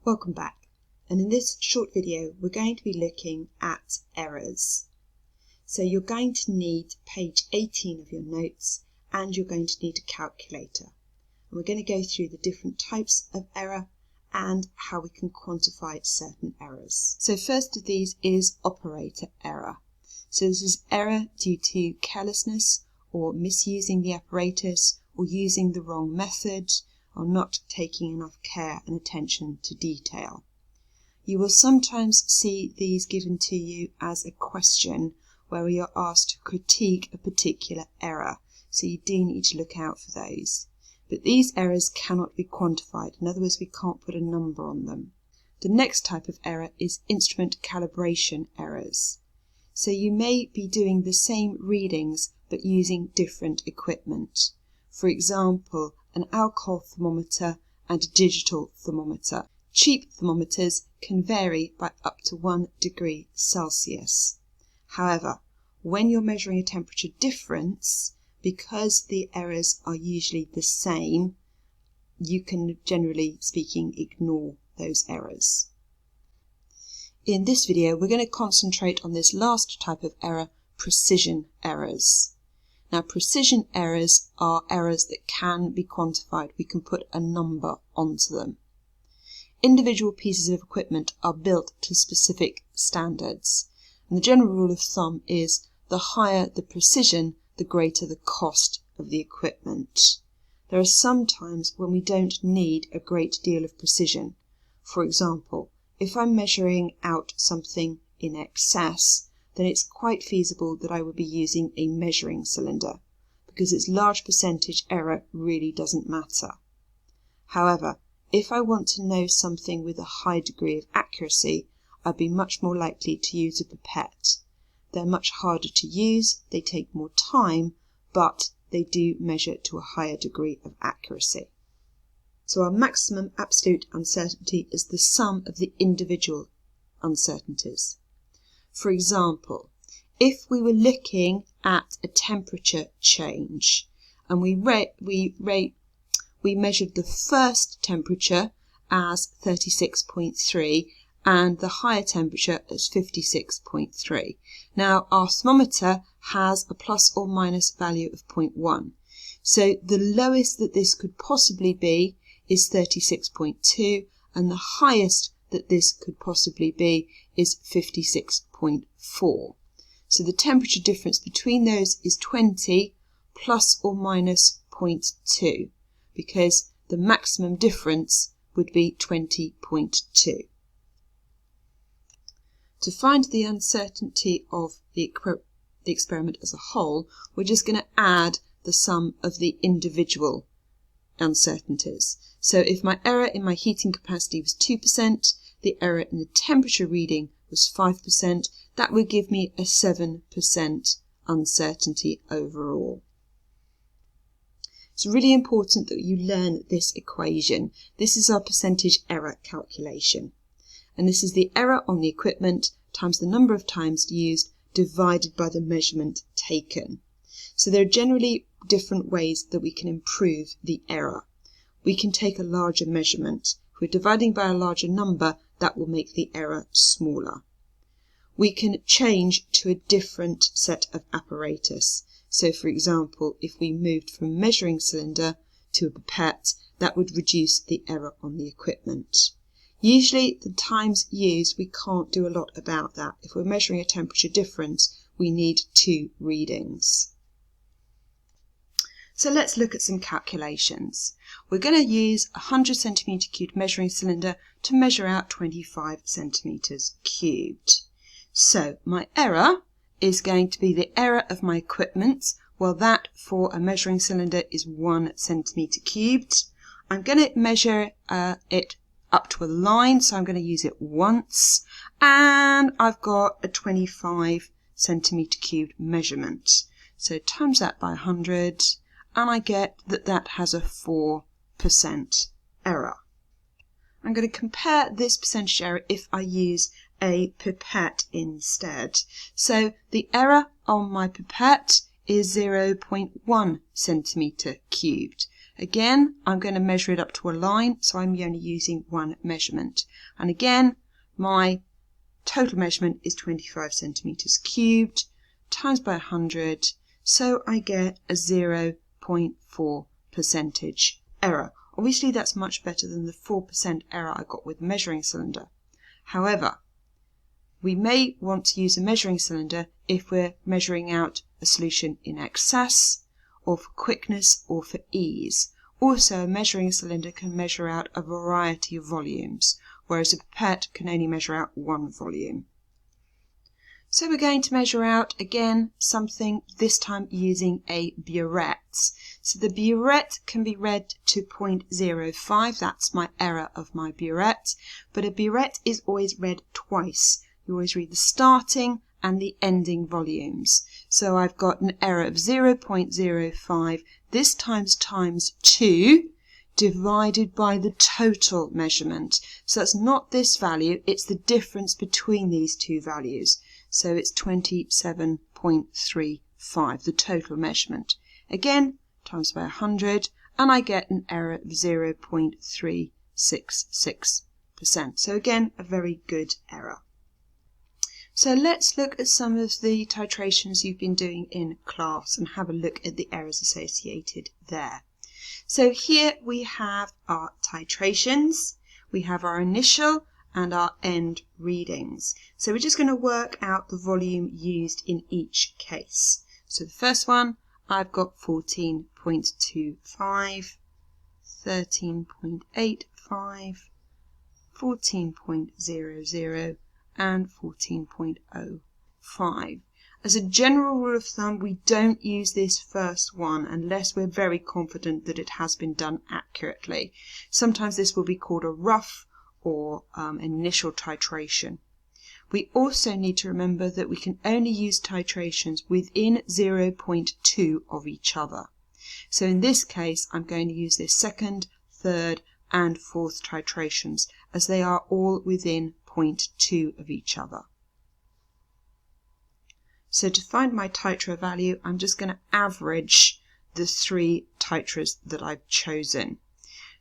Welcome back, and in this short video we're going to be looking at errors. So you're going to need page 18 of your notes and you're going to need a calculator. And we're going to go through the different types of error and how we can quantify certain errors. So first of these is operator error. So this is error due to carelessness or misusing the apparatus or using the wrong method or not taking enough care and attention to detail. You will sometimes see these given to you as a question where you are asked to critique a particular error, so you do need to look out for those. But these errors cannot be quantified, in other words we can't put a number on them. The next type of error is instrument calibration errors. So you may be doing the same readings but using different equipment. For example, an alcohol thermometer and a digital thermometer. Cheap thermometers can vary by up to 1 degree Celsius. However, when you're measuring a temperature difference, because the errors are usually the same, you can, generally speaking, ignore those errors. In this video, we're going to concentrate on this last type of error, precision errors. Now, precision errors are errors that can be quantified. We can put a number onto them. Individual pieces of equipment are built to specific standards. And the general rule of thumb is the higher the precision, the greater the cost of the equipment. There are some times when we don't need a great deal of precision. For example, if I'm measuring out something in excess, then it's quite feasible that I would be using a measuring cylinder, because its large percentage error really doesn't matter. However, if I want to know something with a high degree of accuracy, I'd be much more likely to use a pipette. They're much harder to use, they take more time, but they do measure to a higher degree of accuracy. So our maximum absolute uncertainty is the sum of the individual uncertainties. For example, if we were looking at a temperature change and we measured the first temperature as 36.3 and the higher temperature as 56.3. Now our thermometer has a plus or minus value of 0.1. So the lowest that this could possibly be is 36.2 and the highest that this could possibly be is 56.4. So the temperature difference between those is 20 plus or minus 0.2, because the maximum difference would be 20.2. To find the uncertainty of the experiment as a whole, we're just going to add the sum of the individual uncertainties. So if my error in my heating capacity was 2%, the error in the temperature reading was 5%, that would give me a 7% uncertainty overall. It's really important that you learn this equation. This is our percentage error calculation. And this is the error on the equipment times the number of times used divided by the measurement taken. So there are generally different ways that we can improve the error. We can take a larger measurement. If we're dividing by a larger number, that will make the error smaller. We can change to a different set of apparatus. So for example, if we moved from a measuring cylinder to a pipette, that would reduce the error on the equipment. Usually the times used, we can't do a lot about that. If we're measuring a temperature difference, we need 2 readings. So let's look at some calculations. We're going to use a 100 centimetre cubed measuring cylinder to measure out 25 centimetres cubed. So my error is going to be the error of my equipment. Well, that for a measuring cylinder is 1 centimetre cubed. I'm going to measure it up to a line, so I'm going to use it once, and I've got a 25 centimetre cubed measurement. So times that by 100, and I get that that has a 4% error. I'm going to compare this percentage error if I use a pipette instead. So the error on my pipette is 0.1 centimetre cubed. Again, I'm going to measure it up to a line, so I'm only using one measurement. And again, my total measurement is 25 centimeters cubed times by 100, so I get a 0.4% error. Obviously, that's much better than the 4% error I got with the measuring cylinder. However, we may want to use a measuring cylinder if we're measuring out a solution in excess, or for quickness, or for ease. Also, a measuring cylinder can measure out a variety of volumes, whereas a pipette can only measure out one volume. So we're going to measure out, again, something, this time using a burette. So the burette can be read to 0.05, that's my error of my burette, but a burette is always read twice. You always read the starting and the ending volumes. So I've got an error of 0.05, this times 2, divided by the total measurement. So that's not this value, it's the difference between these two values. So it's 27.35, the total measurement. Again, times by 100, and I get an error of 0.366%. So again, a very good error. So let's look at some of the titrations you've been doing in class and have a look at the errors associated there. So here we have our titrations, we have our initial and our end readings. So we're just going to work out the volume used in each case. So the first one, I've got 14.25, 13.85, 14.00, and 14.05. As a general rule of thumb, we don't use this first one unless we're very confident that it has been done accurately. Sometimes this will be called a rough or an initial titration. We also need to remember that we can only use titrations within 0.2 of each other. So in this case, I'm going to use this second, third, and fourth titrations, as they are all within 0.2 of each other. So to find my titra value, I'm just going to average the three titras that I've chosen.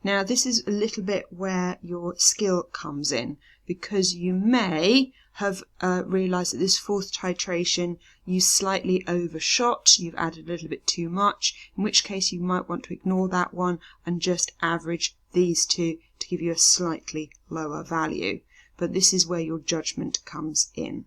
Now this is a little bit where your skill comes in, because you may have realised that this fourth titration you slightly overshot, you've added a little bit too much, in which case you might want to ignore that one and just average these two to give you a slightly lower value. But this is where your judgment comes in.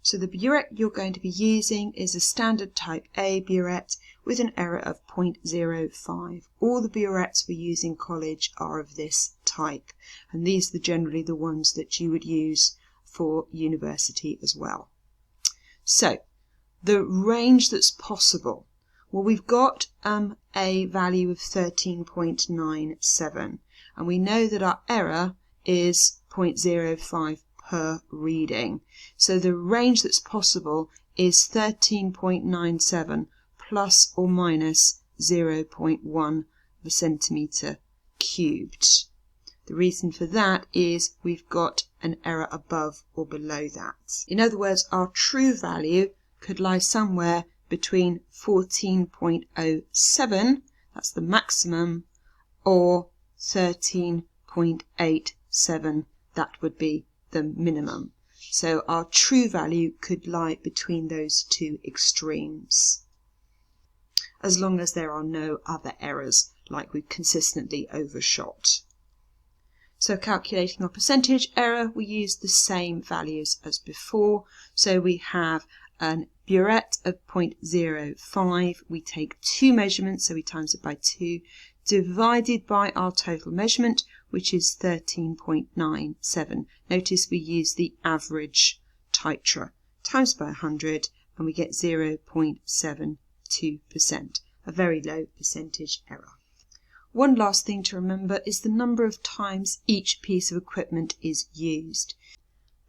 So the burette you're going to be using is a standard type A burette with an error of 0.05. All the burettes we use in college are of this type, and these are generally the ones that you would use for university as well. So the range that's possible. Well, we've got a value of 13.97, and we know that our error is 0.05 per reading. So the range that's possible is 13.97 plus or minus 0.1 centimetre cubed. The reason for that is we've got an error above or below that. In other words, our true value could lie somewhere between 14.07, that's the maximum, or 13.87, that would be the minimum. So our true value could lie between those two extremes, as long as there are no other errors like we've consistently overshot. So calculating our percentage error, we use the same values as before. So we have an burette of 0.05, we take two measurements, so we times it by 2, divided by our total measurement, which is 13.97. Notice we use the average titra, times by 100, and we get 0.72%, a very low percentage error. One last thing to remember is the number of times each piece of equipment is used.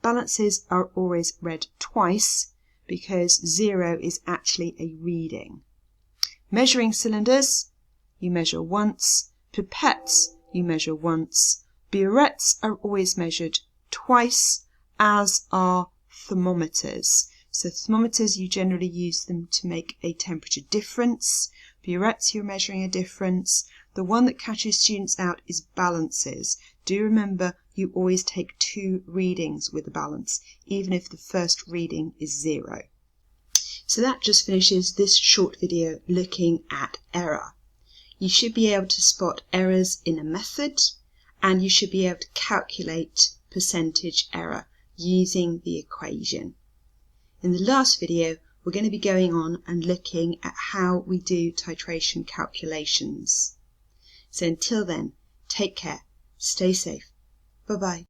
Balances are always read twice because 0 is actually a reading. Measuring cylinders, you measure once. Pipettes, you measure once. Burettes are always measured twice, as are thermometers. So thermometers, you generally use them to make a temperature difference. For rets, you're measuring a difference. The one that catches students out is balances. Do remember you always take 2 readings with the balance, even if the first reading is 0. So that just finishes this short video looking at error. You should be able to spot errors in a method, and you should be able to calculate percentage error using the equation. In the last video, we're going to be going on and looking at how we do titration calculations. So until then, take care, stay safe, bye-bye.